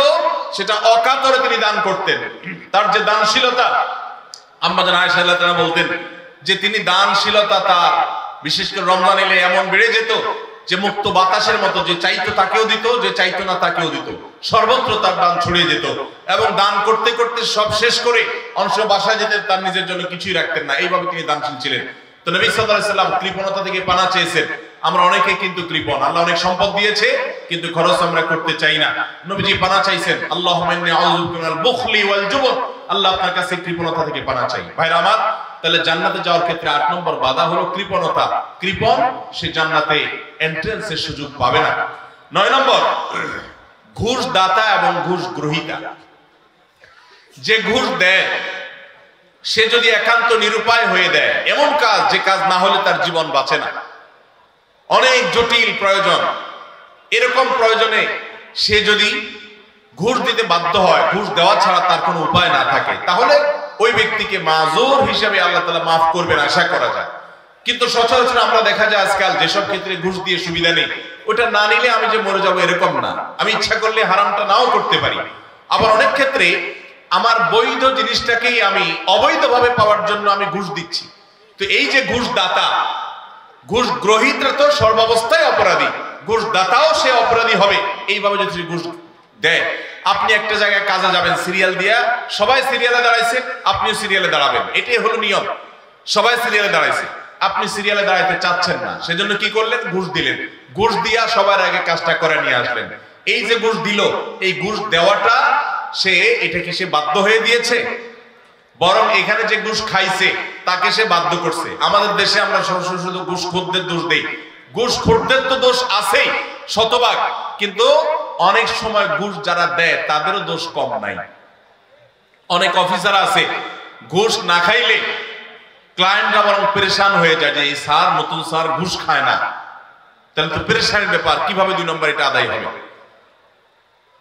সেটা অকাতরে তিনি দান করতেন। তার যে দানশীলতা, আম্মা জান আয়েশা রাদিয়াল্লাহু তাআলা বলতেন যে তিনি দানশীলতা তার বিশেষ করে রমজান এলে এমন বেড়ে যেত যে মুক্ত বাতাসের মতো, যে চাইতো তাকেও দিত, যে চাইতো না তাকেও দিত, সর্বত্র তার দান ছড়িয়ে যেত। এবং দান করতে করতে সব শেষ করে অংশ বাসায় যেতেন, তার নিজের জন্য কিছুই রাখতেন না, এইভাবে তিনি দানশীল ছিলেন। তো নবী সাল্লাল্লাহু আলাইহি সাল্লাম কৃপণতা থেকে পানা চেয়েছেন। আমরা অনেকে কিন্তু কৃপণ, আল্লাহ অনেক সম্পদ দিয়েছে কিন্তু খরচ আমরা করতে চাই না। নবীজি পানা চাইছেন, আল্লাহুম্মা ইন্নী আউযু বিকা মিনাল বুখলি ওয়াল জুবন, আল্লাহ আপনার কাছে কৃপণতা থেকে পানা চাই। ভাইরা আমার, তাহলে জান্নাতে যাওয়ার ক্ষেত্রে 8 নম্বর বাধা হলো কৃপণতা। কৃপণ সে জান্নাতে এন্ট্রান্সের সুযোগ পাবে না। 9 নম্বর, ঘুষ দাতা এবং ঘুষ গ্রহীতা। যে ঘুষ দেয় সে যদি একান্ত নিরুপায় হয়ে দেয়, এমন কাজ যে কাজ না হলে তার জীবন বাঁচে না, অনেক জটিল প্রয়োজন, এরকম প্রয়োজনে সে যদি ঘুষ দিতে বাধ্য হয়, ঘুষ দেওয়া ছাড়া তার কোনো উপায় না থাকে, তাহলে ওই ব্যক্তিকে মাজুর হিসেবে আল্লাহ তাআলা মাফ করবেন আশা করা যায়। কিন্তু সচরাচর আমরা দেখা যায় আজকাল যেসব ক্ষেত্রে ঘুষ দিয়ে সুবিধা নেই, ওটা না নিলে আমি যে মরে যাবো এরকম না, আমি ইচ্ছা করলে হারামটা নাও করতে পারি। আবার অনেক ক্ষেত্রে আমার বৈধ জিনিসটাকেই আমি অবৈধভাবে পাওয়ার জন্য আমি ঘুষ দিচ্ছি। তো এই যে ঘুষ দাতা, ঘুষ গ্রহীতা তো সর্বাবস্থায় অপরাধী, ঘুষ দাতাও সে অপরাধী হবে এইভাবে যদি ঘুষ দেয়। আপনি একটা জায়গায় কাজে যাবেন, সিরিয়াল দিয়া, সবাই সিরিয়ালে দাঁড়াইছে, আপনিও সিরিয়ালে দাঁড়াবেন, এটাই হলো নিয়ম। সবাই সিরিয়ালে দাঁড়াইছে, আপনি সিরিয়ালে দাঁড়াইতে চাচ্ছেন না, সেজন্য কি করলেন? ঘুষ দিলেন। ঘুষ দিয়া সবার আগে কাজটা করে নিয়ে আসলেন। এই যে ঘুষ দিল, এই ঘুষ দেওয়াটা সে, এটা কি সে বাধ্য হয়ে দিয়েছে? বরং এখানে যে ঘুষ খাইছে তাকে সে বাধ্য করছে। আমাদের দেশে আমরা সরাসরি শুধু ঘুষখোরদের দোষ দেই। ঘুষখোরদের তো দোষ আছেই শতভাগ, কিন্তু অনেক সময় ঘুষ যারা দেয় তাদেরও দোষ কম নাই। অনেক অফিসার আছে ঘুষ না খাইলে ক্লায়েন্টরা বরং পেরেশান হয়ে যায় যে এই স্যার, নতুন স্যার ঘুষ খায় না, তাহলে তো পেরেশানির ব্যাপার, কিভাবে 2 নম্বর এটা আদায় হবে।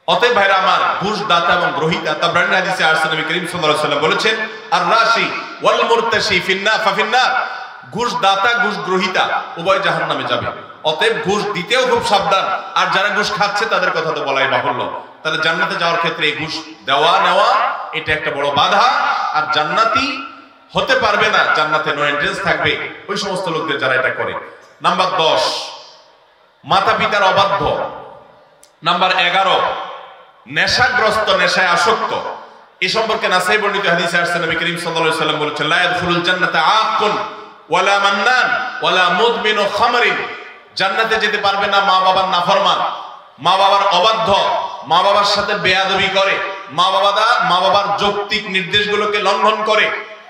অতএব ভাইরা আমার, ঘুষ দাতা এবং গ্রহীতা, তাবরানী হাদিসে আসছে নবী করিম সাল্লাল্লাহু আলাইহি ওয়াসাল্লাম বলেছেন, আর রাশি ওয়াল মুরতাশি ফিন্নার, ঘুষ দাতা ঘুষ গ্রহীতা উভয় জাহান্নামে যাবে। অতএব ঘুষ দিতেও খুব সাবধান, আর যারা ঘুষ খাচ্ছে তাদের কথা তো বলাই বাহুল্য। তাহলে জান্নাতে যাওয়ার ক্ষেত্রে এই ঘুষ দেওয়া নেওয়া এটা একটা বড় বাধা, আর জান্নাতি হতে পারবে না, জান্নাতে নো এন্ট্রান্স থাকবে ওই সমস্ত লোকদের যারা এটা করে। নাম্বার 10, মাতা পিতার অবাধ্য। নাম্বার 11, নেশাগ্রস্ত, নেশায় আসক্ত। এই সম্পর্কে নাসাই বর্ণিত হাদিসে আসছে নবী করিম সাল্লাল্লাহু আলাইহি ওয়াসাল্লাম বলেছেন, লা ইয়াদখুলুল জান্নাতা আকুন ওয়ালা মান্নান ওয়ালা মুদমিনু খামরিন। জান্নাতে যেতে পারবে না মা বাবার নাফরমান, মা বাবার অবাধ্য, মা বাবার সাথে বেয়াদবি করে, মা বাবার যৌক্তিক নির্দেশগুলোকে লঙ্ঘন করে।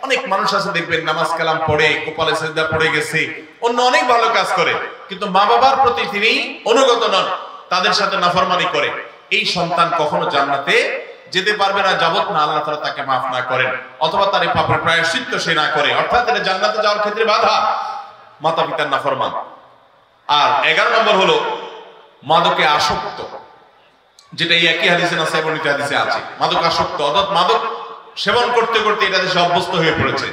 অনেক মানুষ আছে দেখবেন নামাজ কালাম পড়ে, কপালে সিজদা পড়ে গেছে, অন্য অনেক ভালো কাজ করে, কিন্তু মা বাবার প্রতি তিনি অনুগত নন, তাদের সাথে নাফরমানি করে। এই সন্তান কখনো জান্নাতে যেতে পারবে না যাবত না আল্লাহ তাআলা তাকে মাফ না করেন, অথবা তার এই পাপের প্রায়শ্চিত্ত সে না করে। অর্থাৎ এটা জান্নাতে যাওয়ার ক্ষেত্রে বাধা, মাতা পিতার নাফরমান। আর 11 নম্বর হলো মাদকে আসক্ত, যেটা এই একই হাদিসে নাসাই বর্ণিত হাদিসে আছে। মাদক আসক্ত অর্থাৎ মাদক সেবন করতে করতে এটা দেশে অভ্যস্ত হয়ে পড়েছে,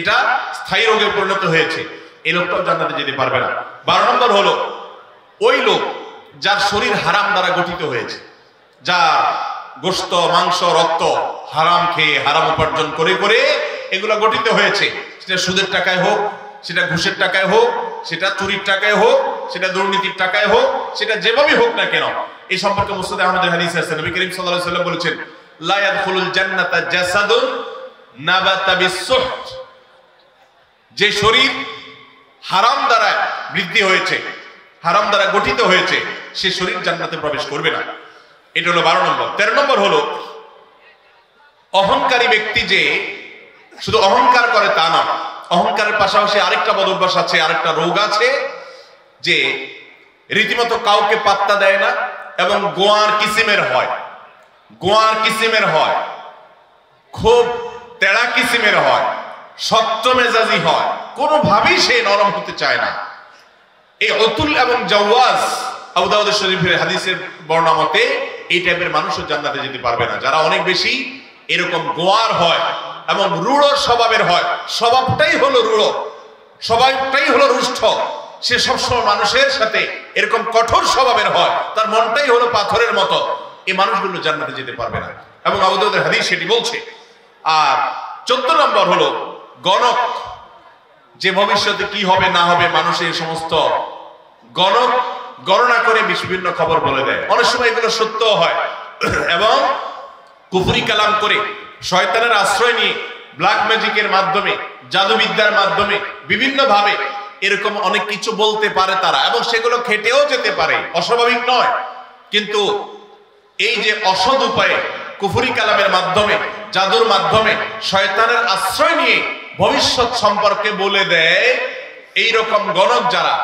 এটা স্থায়ী রোগে পরিণত হয়েছে, এই লোকটাও জান্নাতে যেতে পারবে না। 12 নম্বর হলো ওই লোক যার শরীর হারাম দ্বারা গঠিত হয়েছে, যার গোশত, মাংস, রক্ত হারাম খেয়ে, হারাম উপার্জন করে করে এগুলো গঠিত হয়েছে। সেটা সুদের টাকায় হোক, সেটা ঘুষের টাকায় হোক, সেটা চুরির টাকায় হোক, সেটা দুর্নীতির টাকায় হোক, সেটা যেভাবেই হোক না কেন। এই সম্পর্কে মুসনাদ আহমদের হাদিস আছে, নবী করিম সাল্লাল্লাহু আলাইহি ওয়াসাল্লাম বলেছেন, লা ইয়াদখুলুল জান্নাতা জাসাদুন নাবাতা বিসসুহত। যে শরীর হারাম দ্বারা বৃদ্ধি হয়েছে, হারাম দ্বারা গঠিত হয়েছে, সে শরীর জান্নাতে প্রবেশ করবে না। এটা হলো 12 নম্বর। 13 নম্বর হলো অহংকারী ব্যক্তি, যে শুধু অহংকার করে তা না, অহংকারের পাশাপাশি আরেকটা বদ অভ্যাস আছে, আরেকটা রোগ আছে, যে রীতিমতো কাউকে পাত্তা দেয় না এবং গোয়ার কিসিমের হয়, গোয়ার কিসিমের হয়, খুব তেড়া কিসিমের হয়, শক্ত মেজাজি হয়, কোনোভাবেই সে নরম হতে চায় না। এই অতুল এবং জাওয়াজ আবু দাউদ শরীফের হাদিসের বর্ণনা মতে এই টাইপের মানুষও জান্নাতে যেতে পারবে না, যারা অনেক বেশি এরকম গোয়ার হয় এবং রূঢ় স্বভাবের হয়। স্বভাবটাই হলো রূঢ়, স্বভাবটাই হলো রুষ্ট, সে সবসময় মানুষের সাথে এরকম কঠোর স্বভাবের হয়, তার মনটাই হলো পাথরের মতো। এই মানুষগুলো জান্নাতে যেতে পারবে না এবং আবু দাউদের হাদিস সেটি বলছে। আর 14 নম্বর হলো গণক, যে ভবিষ্যতে কি হবে না হবে মানুষের সমস্ত গণক গণনা করে বিভিন্ন খবর বলে দেয়। অনেক সময় এগুলো সত্য হয় এবং কুফরি কালাম করে শয়তানের আশ্রয় নিয়ে ব্ল্যাক ম্যাজিকের মাধ্যমে, জাদুবিদ্যার মাধ্যমে বিভিন্ন ভাবে এরকম অনেক কিছু বলতে পারে তারা, এবং সেগুলো খেটেও যেতে পারে, অস্বাভাবিক নয়। কিন্তু এই যে অসৎ উপায়ে কুফরি কালামের মাধ্যমে, জাদুর মাধ্যমে শয়তানের আশ্রয় নিয়ে ভবিষ্যৎ সম্পর্কে বলে দেয়, এই রকম গণক যারা,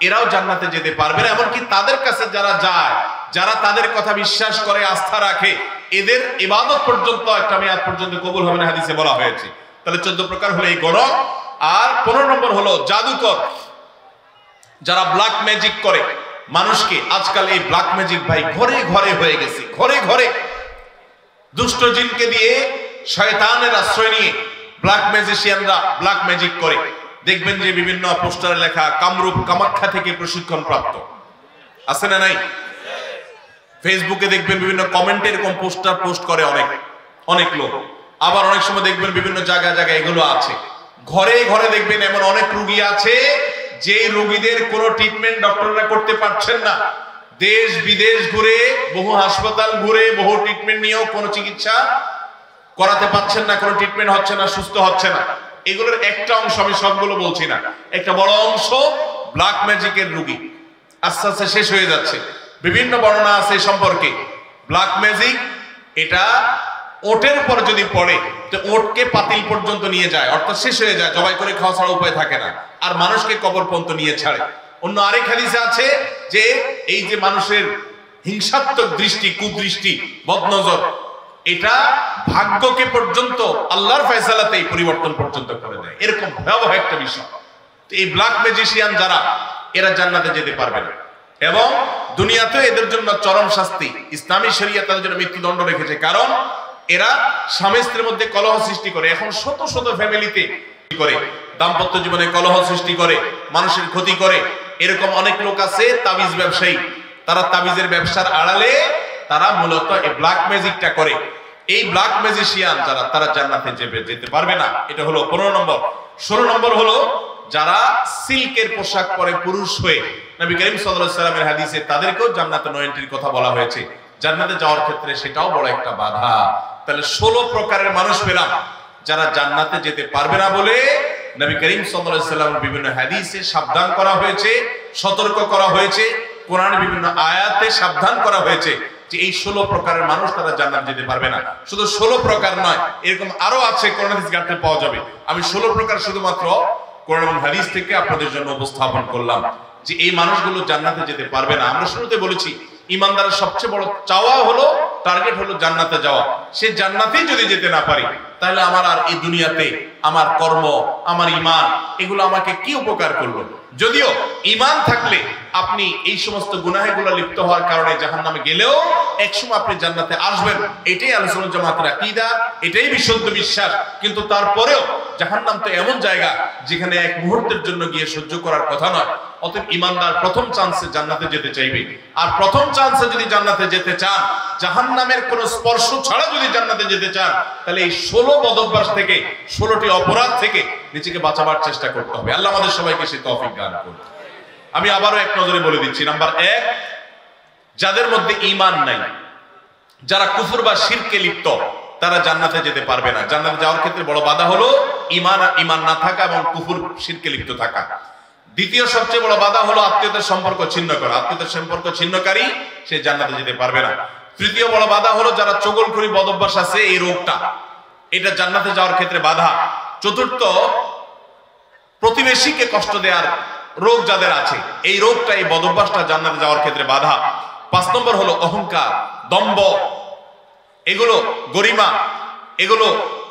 এরাও জান্নাতে যেতে পারবে না। এমনকি তাদের কাছে যারা যায়, যারা তাদের কথা বিশ্বাস করে, আস্থা রাখে, এদের ইবাদত পর্যন্ত একটা মেয়াদ পর্যন্ত কবুল হবে না, হাদিসে বলা হয়েছে। তাহলে 14 প্রকার হলো এই গণক। আর 15 নম্বর হলো জাদুকর, যারা ব্ল্যাক ম্যাজিক করে মানুষকে। আজকাল এই ব্ল্যাক ম্যাজিক ভাই ঘরে ঘরে হয়ে গেছে, ঘরে ঘরে দুষ্ট জিনকে দিয়ে শয়তানের আশ্রয় নিয়ে ব্ল্যাক ম্যাজিশিয়ানরা ব্ল্যাক ম্যাজিক করে। দেখবেন যে বিভিন্ন পোস্টারে লেখা কামরূপ কামাখ্যা থেকে প্রশিক্ষণ প্রাপ্ত, আছে না নাই? ফেসবুকে দেখবেন বিভিন্ন কমেন্টে এরকম পোস্টার পোস্ট করে অনেক লোক। আবার অনেক সময় দেখবেন বিভিন্ন জায়গায় জায়গায় এগুলো আছে। ঘরে ঘরে দেখবেন এমন অনেক রোগী আছে যে রোগীদের কোনো ট্রিটমেন্ট ডক্টররা করতে পারছেন না। দেশ বিদেশ ঘুরে, বহু হাসপাতাল ঘুরে, বহু ট্রিটমেন্ট নিয়েও কোনো চিকিৎসা করাতে পারছেন না, কোনো ট্রিটমেন্ট হচ্ছে না, সুস্থ হচ্ছে না। এগুলোর একটা অংশ, আমি সবগুলো বলছি না, একটা বড় অংশ ব্ল্যাক ম্যাজিকের রোগী আস্তে আস্তে শেষ হয়ে যাচ্ছে। বিভিন্ন বর্ণনা আছে সম্পর্কে। ব্ল্যাক ম্যাজিক এটা ওটের পর যদি পড়ে তো ওটকে পাতিল পর্যন্ত নিয়ে যায়, অর্থাৎ শেষ হয়ে যায়, জবাই করে খাওয়া ছাড়া উপায় থাকে না, আর মানুষকে কবর পর্যন্ত নিয়ে ছাড়ে। অন্য আরেক হাদিসে আছে যে এই যে মানুষের হিংসাত্মক দৃষ্টি, কুদৃষ্টি, বদনজর, এটা ভাগ্যকে পর্যন্ত আল্লাহর ফয়সালাতেই পরিবর্তন পর্যন্ত করে দেয়। এরকম ভয়াবহ একটা বিষয়। তো এই ব্ল্যাক ম্যাজিশিয়ান যারা, এরা জান্নাতে যেতে পারবে না এবং দুনিয়াতে এদের জন্য চরম শাস্তি। ইসলামী শরিয়ত তাদের জন্য মৃত্যুদণ্ড রেখেছে, কারণ এরা স্বামী স্ত্রীর মধ্যে কলহ সৃষ্টি করে। এখন শত শত ফ্যামিলিতে করে দাম্পত্য জীবনে কলহ সৃষ্টি করে, মানুষের ক্ষতি করে। এরকম অনেক লোক আছে তাবিজ ব্যবসায়ী, তারা তাবিজের ব্যবসার আড়ালে তারা মূলত এই ব্ল্যাক ম্যাজিকটা করে। এই ব্ল্যাক ম্যাজিশিয়ান যারা, তারা জান্নাতে যেতে পারবে না। এটা হলো 15 নম্বর। 16 নম্বর হলো যারা সিল্কের পোশাক পরে পুরুষ হয়ে, নবী করিম সাল্লাল্লাহু আলাইহি ওয়াসাল্লামের হাদিসে তাদেরকেও জান্নাতে নো এন্ট্রির কথা বলা হয়েছে। জান্নাতে যাওয়ার ক্ষেত্রে সেটাও বড় একটা বাধা। তাহলে 16 প্রকারের মানুষ পেলাম যারা জান্নাতে যেতে পারবে না বলে নবী করিম সাল্লাল্লাহু আলাইহি ওয়াসাল্লামের বিভিন্ন হাদিসে সাবধান করা হয়েছে, সতর্ক করা হয়েছে, কোরআনের বিভিন্ন আয়াতে সাবধান করা হয়েছে যে এই 16 প্রকারের মানুষ তারা জান্নাত যেতে পারবে না। শুধু 16 প্রকার নয়, এরকম আরো আছে, কোরআন হাদিস ঘাটতে পাওয়া যাবে। আমি 16 প্রকার শুধুমাত্র কোরআন এবং হাদিস থেকে আপনাদের জন্য উপস্থাপন করলাম যে এই মানুষগুলো জান্নাতে যেতে পারবে না। আমরা শুরুতে বলেছি ইমানদারের সবচেয়ে বড় চাওয়া হলো, টার্গেট হলো জান্নাতে যাওয়া। সে জান্নাতেই যদি যেতে না পারি, তাহলে আমার আর এই দুনিয়াতে আমার কর্ম, আমার ঈমান, এগুলো আমাকে কি উপকার করলো? যদিও ঈমান থাকলে আপনি এই সমস্ত গুনাহগুলো লিপ্ত হওয়ার কারণে জাহান্নামে গেলেও একসময় আপনি জান্নাতে আসবেন, এটাই আহলে সুন্নাত জামাতের আকীদা, এটাই বিশুদ্ধ বিশ্বাস। কিন্তু তারপরেও জাহান্নাম তো এমন জায়গা যেখানে এক মুহূর্তের জন্য গিয়ে সহ্য করার কথা নয়। অতএব ঈমানদার প্রথম চান্সে জান্নাতে যেতে চাইবে। আর প্রথম চান্সে যদি জান্নাতে যেতে চান, জাহান্নামের কোনো স্পর্শ ছাড়া যদি জান্নাতে যেতে চান, তাহলে এই 16 বদঅভ্যাস থেকে, 16টি অপরাধ থেকে নিজেকে বাঁচাবার চেষ্টা করতে হবে। আল্লাহ আমাদের সবাইকে সেই তৌফিক দান করুন। আমি আবারও এক নজরে বলে দিচ্ছি। নাম্বার 1, যাদের মধ্যে ঈমান নাই, যারা কুফর বা শিরকে লিপ্ত, তারা জান্নাতে যেতে পারবে না। জান্নাতে যাওয়ার ক্ষেত্রে বড় বাধা হলো ঈমান না থাকা এবং কুফর শিরকে লিপ্ত থাকা। দ্বিতীয় সবচেয়ে বড় বাধা হলো আত্মীয়তার সম্পর্ক ছিন্ন করা। আত্মীয়তার সম্পর্ক ছিন্নকারী সে জান্নাতে যেতে পারবে না। তৃতীয় বড় বাধা হলো যারা চগলখড়ি বদঅভ্যাস আছে, এই রোগটা, এটা জান্নাতে যাওয়ার ক্ষেত্রে বাধা। চতুর্থ, প্রতিবেশীকে কষ্ট দেওয়ার রোগ যাদের আছে, এই রোগটা, এই বদভ্যাসটা জান্নাতে যাওয়ার ক্ষেত্রে বাধা। 5 নম্বর হলো অহংকার, দম্ভ, এগুলো গরিমা, এগুলো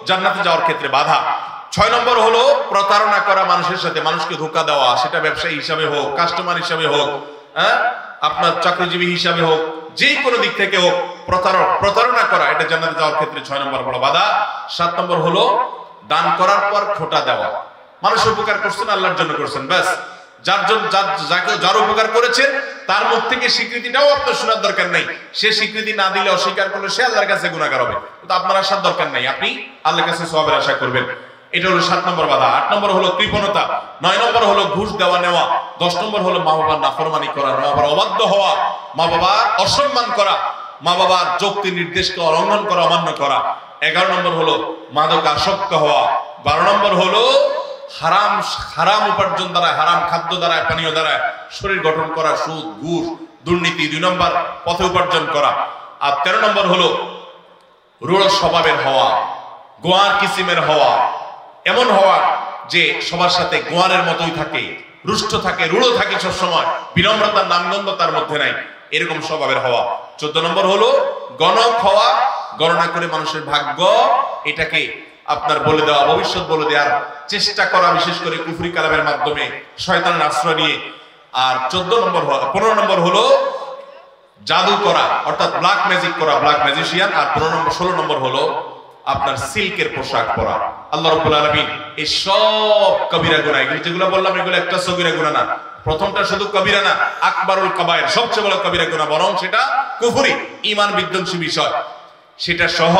জান্নাতে যাওয়ার ক্ষেত্রে বাধা। 6 নম্বর হলো প্রতারণা করা, মানুষের সাথে মানুষকে ধোঁকা দেওয়া, সেটা ব্যবসায়ী হিসাবে হোক, কাস্টমার হিসাবে হোক, আপনার চাকরিজীবী হিসাবে হোক, যে কোনো দিক থেকে হোক, প্রতারণা করা, এটা জান্নাতে যাওয়ার ক্ষেত্রে 6 নম্বর বড় বাধা। 7 নম্বর হলো দান করার পর খোটা দেওয়া। মানুষের উপকার করছেন, আল্লাহর জন্য করছেন, ব্যাস, যার উপকার করেছেন তার মুখ থেকে স্বীকৃতিটাও আপনার শোনার দরকার নেই। সে স্বীকৃতি না দিলে, অস্বীকার করলে সে আল্লাহর কাছে গুনাহগার হবে, কিন্তু আপনার আসার দরকার নেই, আপনি আল্লাহর কাছে সওয়াবের আশা করবেন। এটা হলো 7 নম্বর বাধা। 8 নম্বর হলো কৃপণতা। 9 নম্বর হলো ঘুষ দেওয়া নেওয়া। 10 নম্বর হলো মা বাবার নাফরমানি করা, মা বাবার অবাধ্য হওয়া, মা বাবার অসম্মান করা, মা বাবার যৌক্তিক নির্দেশকে লঙ্ঘন করা, অমান্য করা। 11 নম্বর হলো মাদক আসক্ত হওয়া। 12 নম্বর হলো হারাম উপার্জন দ্বারা, হারাম খাদ্য দ্বারা, পানীয় দ্বারা শরীর গঠন করা, সুদ, ঘুষ, দুর্নীতি, 2 নম্বর পথে উপার্জন করা। আর 13 নম্বর হলো রূঢ় স্বভাবের হওয়া, গোয়ার কিসিমের হওয়া, এমন হওয়া যে সবার সাথে গোয়ারের মতোই থাকে, রুষ্ট থাকে, রূঢ় থাকে, সবসময় বিনম্রতার নামগন্ধ তার মধ্যে নাই, এরকম স্বভাবের হওয়া। 14 নম্বর হলো গণক হওয়া, গণনা করে মানুষের ভাগ্য এটাকে আপনার বলে দেওয়া, ভবিষ্যৎ বলে দেওয়ার চেষ্টা করা, বিশেষ করে কুফরি কালামের মাধ্যমে, শয়তানের আশ্রয় নিয়ে। আর 15 নম্বর হলো জাদু করা, অর্থাৎ ব্ল্যাক ম্যাজিক করা, ব্ল্যাক ম্যাজিশিয়ান। আর 16 নম্বর হলো আপনার সিল্কের পোশাক পরা। আল্লাহ রাব্বুল আলামিন এই সব কবিরা গুনাহ, এগুলো যেগুলো বললাম, এগুলো একটা সগীরা গুনাহ না, প্রথমটা শুধু কবিরা না, আকবারুল কাবায়ের, সবচেয়ে বড় কবিরা গুনাহ, বরং সেটা কুফরি, ঈমান বিধ্বংসী বিষয়। সেটা সহ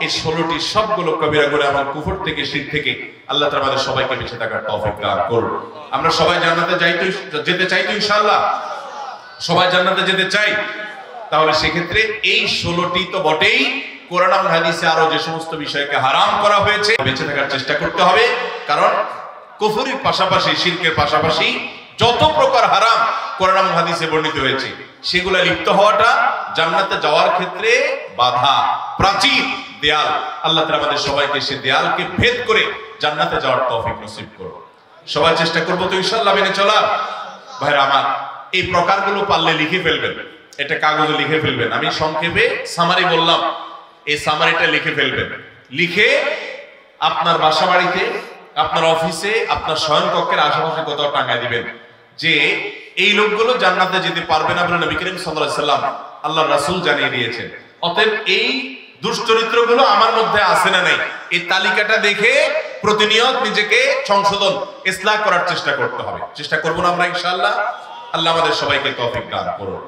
এই 16টি সবগুলো কবিরা গুনাহ, আমার কুফর থেকে, শিরক থেকে আল্লাহ তাআলা আমাদের সবাইকে বেঁচে থাকার তৌফিক দান করুন। আমরা সবাই জান্নাতে যেতে চাই তো ইনশাআল্লাহ, সবাই জান্নাতে যেতে চাই। তাহলে সেক্ষেত্রে এই 16টি তো বটেই, কোরআন এবং হাদিসে আরো যে সমস্ত বিষয়কে হারাম করা হয়েছে বেঁচে থাকার চেষ্টা করতে হবে। কারণ কুফরির পাশাপাশি, শিরকের পাশাপাশি যত প্রকার হারাম কোরআন এবং হাদিসে বর্ণিত হয়েছে, সেগুলা লিপ্ত হওয়াটা জান্নাতে যাওয়ার ক্ষেত্রে বাধা, প্রাচীর, দেয়াল। আল্লাহ তাআলা আমাদের সবাইকে সে দেয়ালকে ভেদ করে জান্নাতে যাওয়ার তৌফিক নসিব করুন। সবাই চেষ্টা করবো তো ইনশাআল্লাহ মেনে চলার। ভাইরা আমার, এই প্রকারগুলো পারলে লিখে ফেলবেন, এটা কাগজে লিখে ফেলবেন। আমি সংক্ষেপে সামারি বললাম, এই সামারিটা লিখে ফেলবেন। লিখে আপনার বাসা বাড়িতে, আপনার অফিসে, আপনার শয়নকক্ষের আশেপাশে কোথাও টাঙায় দিবেন যে এই লোকগুলো জান্নাতে যেতে পারবে না বলে নবী করিম সাল্লাল্লাহু আলাইহি সাল্লাম, আল্লাহর রাসূল জানিয়ে দিয়েছেন। অতএব এই দুশ্চরিত্রগুলো আমার মধ্যে আছে না নাই, এই তালিকাটা দেখে প্রতিনিয়ত নিজেকে সংশোধন, ইসলাহ করার চেষ্টা করতে হবে। চেষ্টা করব না আমরা ইনশাআল্লাহ। আল্লাহ আমাদের সবাইকে তৌফিক দান করুন।